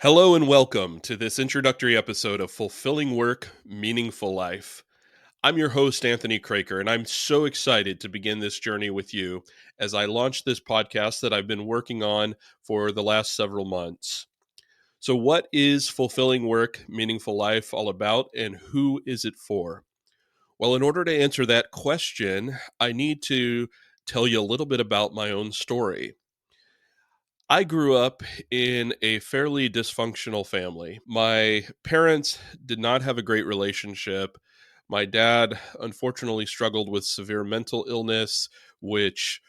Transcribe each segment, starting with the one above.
Hello and welcome to this introductory episode of Fulfilling Work, Meaningful Life. I'm your host, Anthony Craiker, and I'm so excited to begin this journey with you as I launch this podcast that I've been working on for the last several months. So, what is Fulfilling Work, Meaningful Life all about, and who is it for? Well, in order to answer that question, I need to tell you a little bit about my own story. I grew up in a fairly dysfunctional family. My parents did not have a great relationship. My dad unfortunately struggled with severe mental illness, which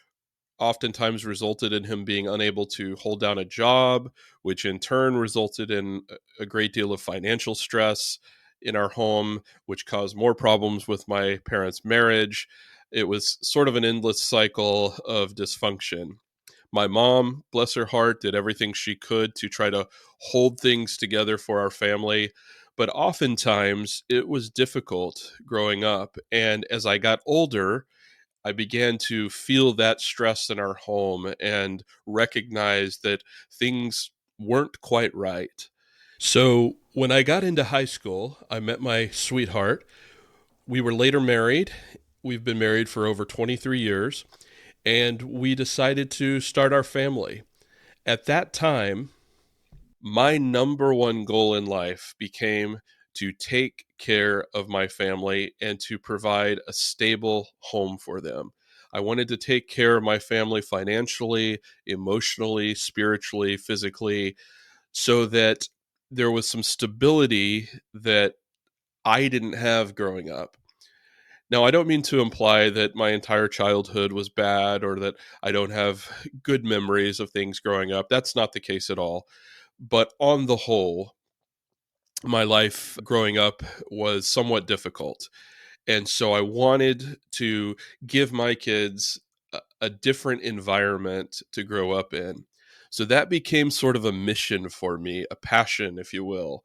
oftentimes resulted in him being unable to hold down a job, which in turn resulted in a great deal of financial stress in our home, which caused more problems with my parents' marriage. It was sort of an endless cycle of dysfunction. My mom, bless her heart, did everything she could to try to hold things together for our family. But oftentimes it was difficult growing up. And as I got older, I began to feel that stress in our home and recognize that things weren't quite right. So when I got into high school, I met my sweetheart. We were later married. We've been married for over 23 years, and we decided to start our family. At that time, my number one goal in life became to take care of my family and to provide a stable home for them. I wanted to take care of my family financially, emotionally, spiritually, physically, so that there was some stability that I didn't have growing up. Now, I don't mean to imply that my entire childhood was bad or that I don't have good memories of things growing up. That's not the case at all. But on the whole, my life growing up was somewhat difficult. And so I wanted to give my kids a different environment to grow up in. So that became sort of a mission for me, a passion, if you will.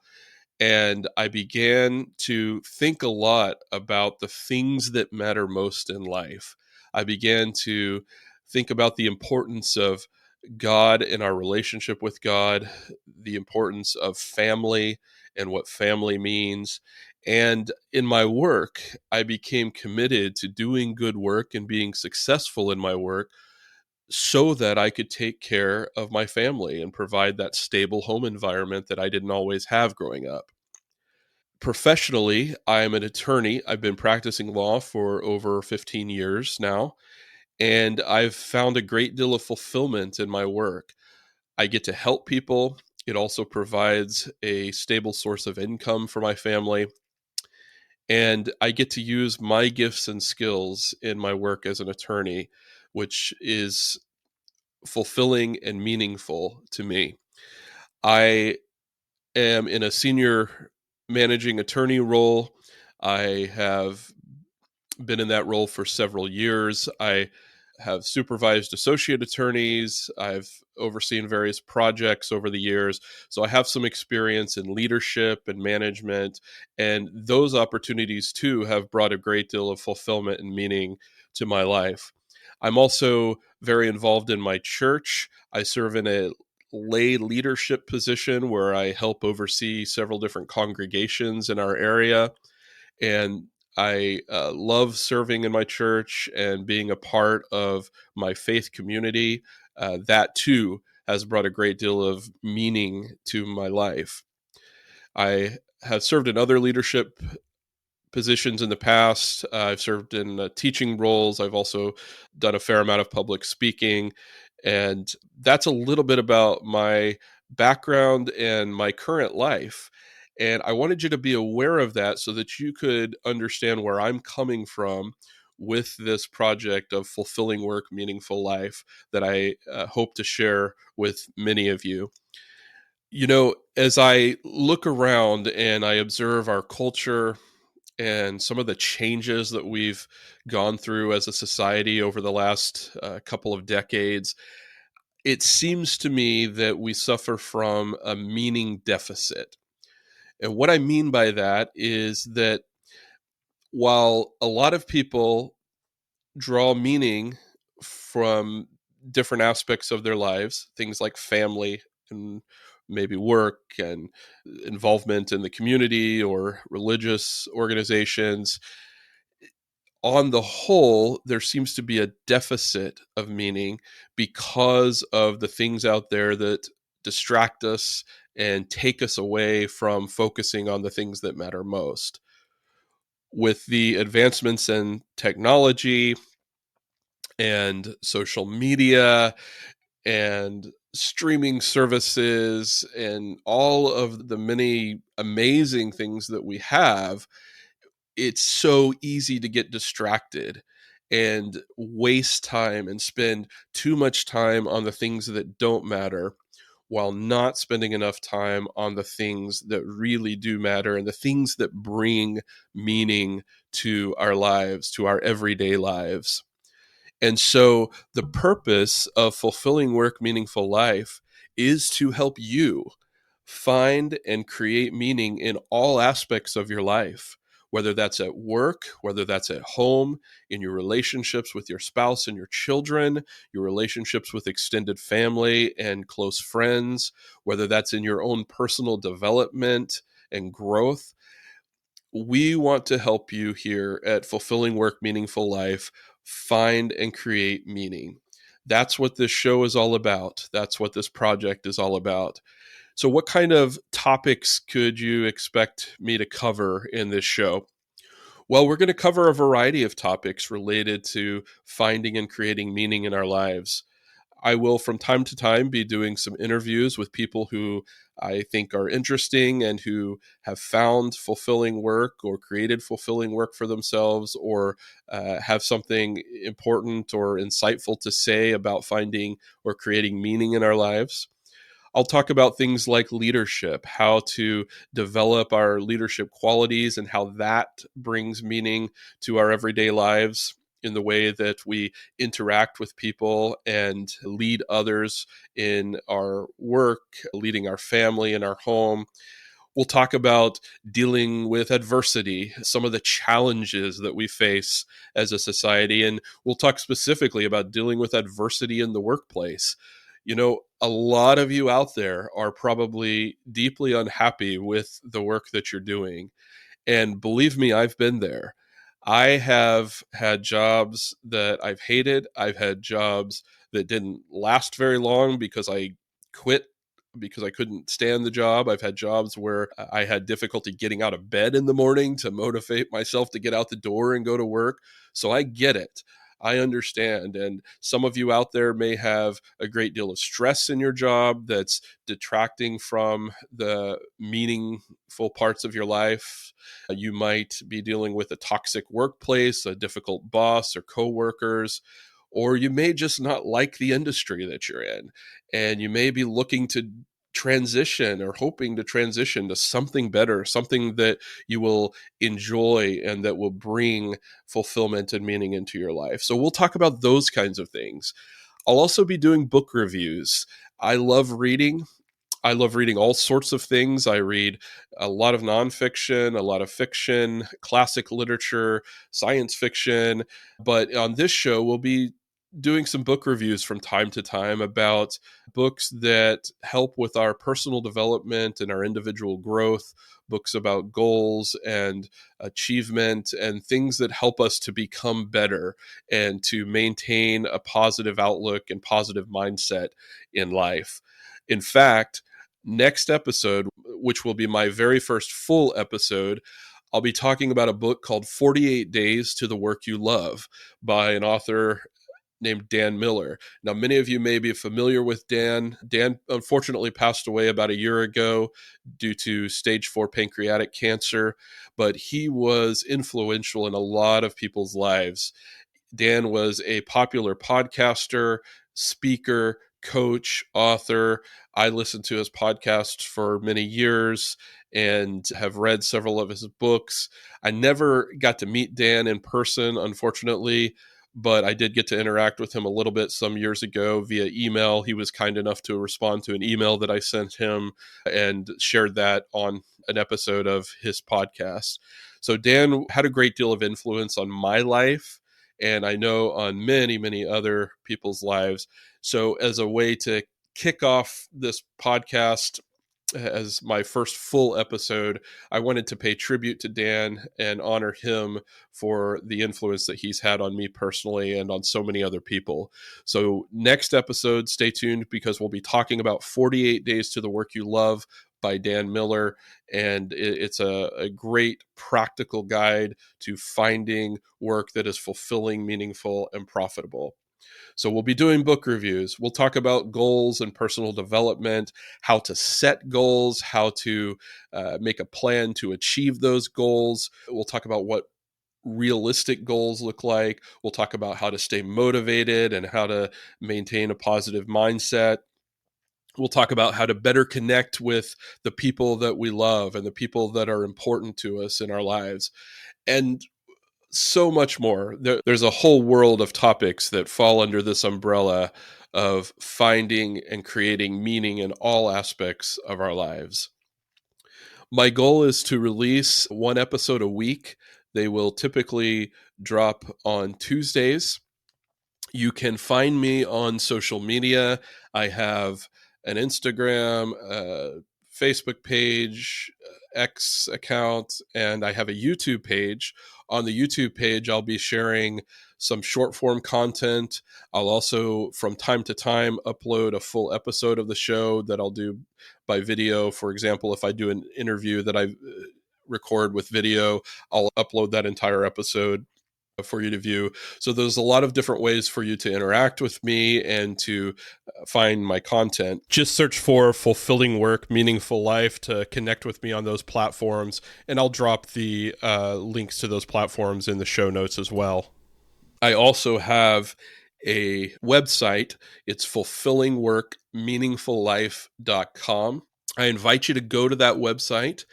And I began to think a lot about the things that matter most in life. I began to think about the importance of God and our relationship with God, the importance of family and what family means. And in my work, I became committed to doing good work and being successful in my work so that I could take care of my family and provide that stable home environment that I didn't always have growing up. Professionally, I'm an attorney. I've been practicing law for over 15 years now, and I've found a great deal of fulfillment in my work. I get to help people. It also provides a stable source of income for my family. And I get to use my gifts and skills in my work as an attorney, which is fulfilling and meaningful to me. I am in a senior managing attorney role. I have been in that role for several years. I have supervised associate attorneys. I've overseen various projects over the years. So I have some experience in leadership and management. And those opportunities, too, have brought a great deal of fulfillment and meaning to my life. I'm also very involved in my church. I serve in a lay leadership position where I help oversee several different congregations in our area. And I love serving in my church and being a part of my faith community. That too has brought a great deal of meaning to my life. I have served in other leadership positions in the past. I've served in teaching roles. I've also done a fair amount of public speaking. And that's a little bit about my background and my current life. And I wanted you to be aware of that so that you could understand where I'm coming from with this project of fulfilling work, meaningful life that I hope to share with many of you. You know, as I look around and I observe our culture and some of the changes that we've gone through as a society over the last couple of decades, it seems to me that we suffer from a meaning deficit. And what I mean by that is that while a lot of people draw meaning from different aspects of their lives, things like family and maybe work and involvement in the community or religious organizations. On the whole, there seems to be a deficit of meaning because of the things out there that distract us and take us away from focusing on the things that matter most. With the advancements in technology and social media and streaming services and all of the many amazing things that we have, it's so easy to get distracted and waste time and spend too much time on the things that don't matter while not spending enough time on the things that really do matter and the things that bring meaning to our lives, to our everyday lives. And so the purpose of Fulfilling Work, Meaningful Life is to help you find and create meaning in all aspects of your life, whether that's at work, whether that's at home, in your relationships with your spouse and your children, your relationships with extended family and close friends, whether that's in your own personal development and growth. We want to help you here at Fulfilling Work, Meaningful Life find and create meaning. That's what this show is all about. That's what this project is all about. So, what kind of topics could you expect me to cover in this show? Well, we're going to cover a variety of topics related to finding and creating meaning in our lives. I will, from time to time, be doing some interviews with people who I think are interesting and who have found fulfilling work or created fulfilling work for themselves, or have something important or insightful to say about finding or creating meaning in our lives. I'll talk about things like leadership, how to develop our leadership qualities and how that brings meaning to our everyday lives in the way that we interact with people and lead others in our work, leading our family and our home. We'll talk about dealing with adversity, some of the challenges that we face as a society, and we'll talk specifically about dealing with adversity in the workplace. You know, a lot of you out there are probably deeply unhappy with the work that you're doing. And believe me, I've been there. I have had jobs that I've hated. I've had jobs that didn't last very long because I quit because I couldn't stand the job. I've had jobs where I had difficulty getting out of bed in the morning to motivate myself to get out the door and go to work. So I get it. I understand. And some of you out there may have a great deal of stress in your job that's detracting from the meaningful parts of your life. You might be dealing with a toxic workplace, a difficult boss or coworkers, or you may just not like the industry that you're in. And you may be looking to transition or hoping to transition to something better, something that you will enjoy and that will bring fulfillment and meaning into your life. So we'll talk about those kinds of things. I'll also be doing book reviews. I love reading. I love reading all sorts of things. I read a lot of nonfiction, a lot of fiction, classic literature, science fiction. But on this show, we'll be doing some book reviews from time to time about books that help with our personal development and our individual growth, books about goals and achievement and things that help us to become better and to maintain a positive outlook and positive mindset in life. In fact, next episode, which will be my very first full episode, I'll be talking about a book called 48 Days to the Work You Love by an author named Dan Miller. Now, many of you may be familiar with Dan. Dan unfortunately passed away about a year ago due to stage 4 pancreatic cancer, but he was influential in a lot of people's lives. Dan was a popular podcaster, speaker, coach, author. I listened to his podcasts for many years and have read several of his books. I never got to meet Dan in person, unfortunately, but I did get to interact with him a little bit some years ago via email. He was kind enough to respond to an email that I sent him and shared that on an episode of his podcast. So Dan had a great deal of influence on my life, and I know on many, many other people's lives. So as a way to kick off this podcast, as my first full episode, I wanted to pay tribute to Dan and honor him for the influence that he's had on me personally and on so many other people. So, next episode, stay tuned because we'll be talking about 48 Days to the Work You Love by Dan Miller. And it's a great practical guide to finding work that is fulfilling, meaningful, and profitable. So we'll be doing book reviews. We'll talk about goals and personal development, how to set goals, how to make a plan to achieve those goals. We'll talk about what realistic goals look like. We'll talk about how to stay motivated and how to maintain a positive mindset. We'll talk about how to better connect with the people that we love and the people that are important to us in our lives. And so much more. There's a whole world of topics that fall under this umbrella of finding and creating meaning in all aspects of our lives. My goal is to release one episode a week. They will typically drop on Tuesdays. You can find me on social media. I have an Instagram, Facebook page, X account, and I have a YouTube page. On the YouTube page, I'll be sharing some short form content. I'll also, from time to time, upload a full episode of the show that I'll do by video. For example, if I do an interview that I record with video, I'll upload that entire episode for you to view. So there's a lot of different ways for you to interact with me and to find my content. Just search for Fulfilling Work, Meaningful Life to connect with me on those platforms. And I'll drop the links to those platforms in the show notes as well. I also have a website. It's fulfillingworkmeaningfullife.com. I invite you to go to that website.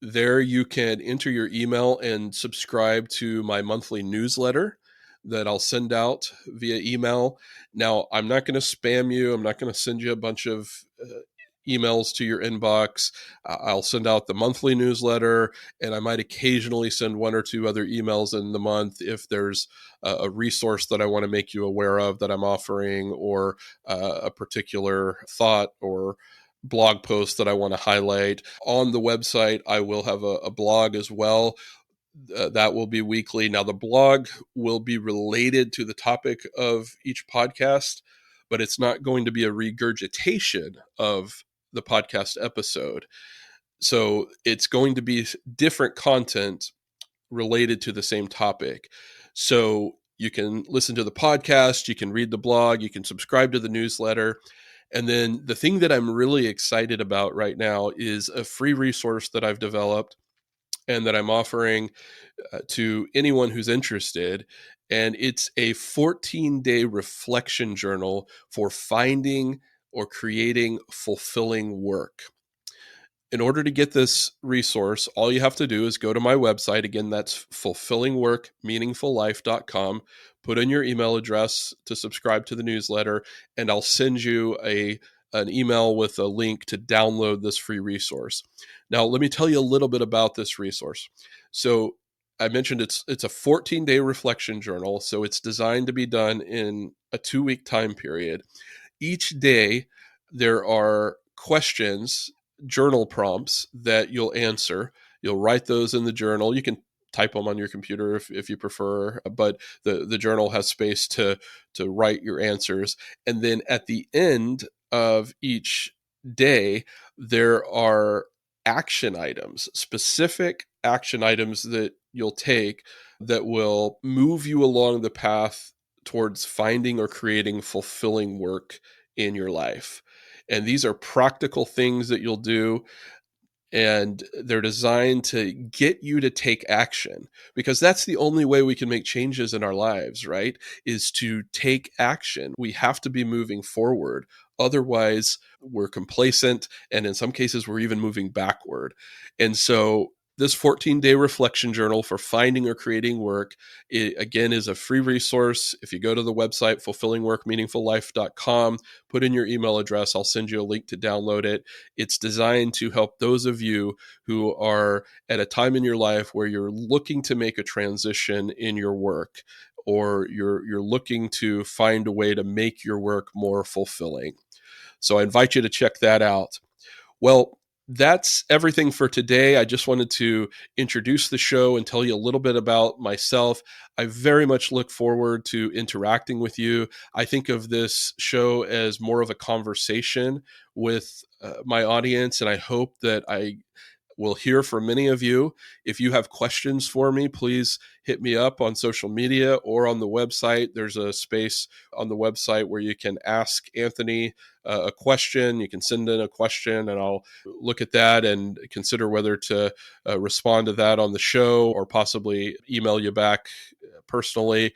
There you can enter your email and subscribe to my monthly newsletter that I'll send out via email. Now, I'm not going to spam you. I'm not going to send you a bunch of emails to your inbox. I'll send out the monthly newsletter, and I might occasionally send one or two other emails in the month if there's a resource that I want to make you aware of that I'm offering, or a particular thought or blog post that I want to highlight. On the website, I will have a blog as well. That will be weekly. Now, the blog will be related to the topic of each podcast, but it's not going to be a regurgitation of the podcast episode. So it's going to be different content related to the same topic. So you can listen to the podcast, you can read the blog, you can subscribe to the newsletter. And then the thing that I'm really excited about right now is a free resource that I've developed and that I'm offering to anyone who's interested. And it's a 14-day reflection journal for finding or creating fulfilling work. In order to get this resource, all you have to do is go to my website. Again, that's fulfillingworkmeaningfullife.com. Put in your email address to subscribe to the newsletter, and I'll send you an email with a link to download this free resource. Now, let me tell you a little bit about this resource. So I mentioned it's a 14-day reflection journal, so it's designed to be done in a 2-week time period. Each day, there are questions, journal prompts that you'll answer. You'll write those in the journal. You can type them on your computer if you prefer, but the journal has space to write your answers. And then at the end of each day, there are action items, specific action items that you'll take that will move you along the path towards finding or creating fulfilling work in your life. And these are practical things that you'll do, and they're designed to get you to take action, because that's the only way we can make changes in our lives, right? Is to take action. We have to be moving forward. Otherwise, we're complacent, and in some cases, we're even moving backward. And so this 14-day reflection journal for finding or creating work, again, is a free resource. If you go to the website, fulfillingworkmeaningfullife.com, put in your email address, I'll send you a link to download it. It's designed to help those of you who are at a time in your life where you're looking to make a transition in your work, or you're looking to find a way to make your work more fulfilling. So I invite you to check that out. Well, That's everything for today. I just wanted to introduce the show and tell you a little bit about myself. I very much look forward to interacting with you. I think of this show as more of a conversation with my audience, and I hope that I will hear from many of you. If you have questions for me, please hit me up on social media or on the website. There's a space on the website where you can ask Anthony a question. You can send in a question, and I'll look at that and consider whether to respond to that on the show or possibly email you back personally.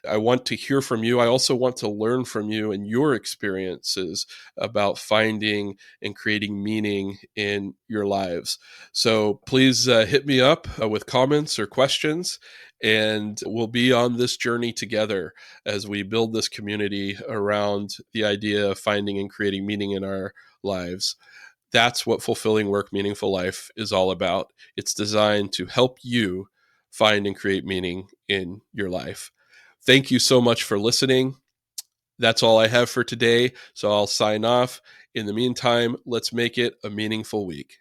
I want to hear from you. I also want to learn from you and your experiences about finding and creating meaning in your lives. So please hit me up with comments or questions, and we'll be on this journey together as we build this community around the idea of finding and creating meaning in our lives. That's what Fulfilling Work, Meaningful Life is all about. It's designed to help you find and create meaning in your life. Thank you so much for listening. That's all I have for today. So I'll sign off. In the meantime, let's make it a meaningful week.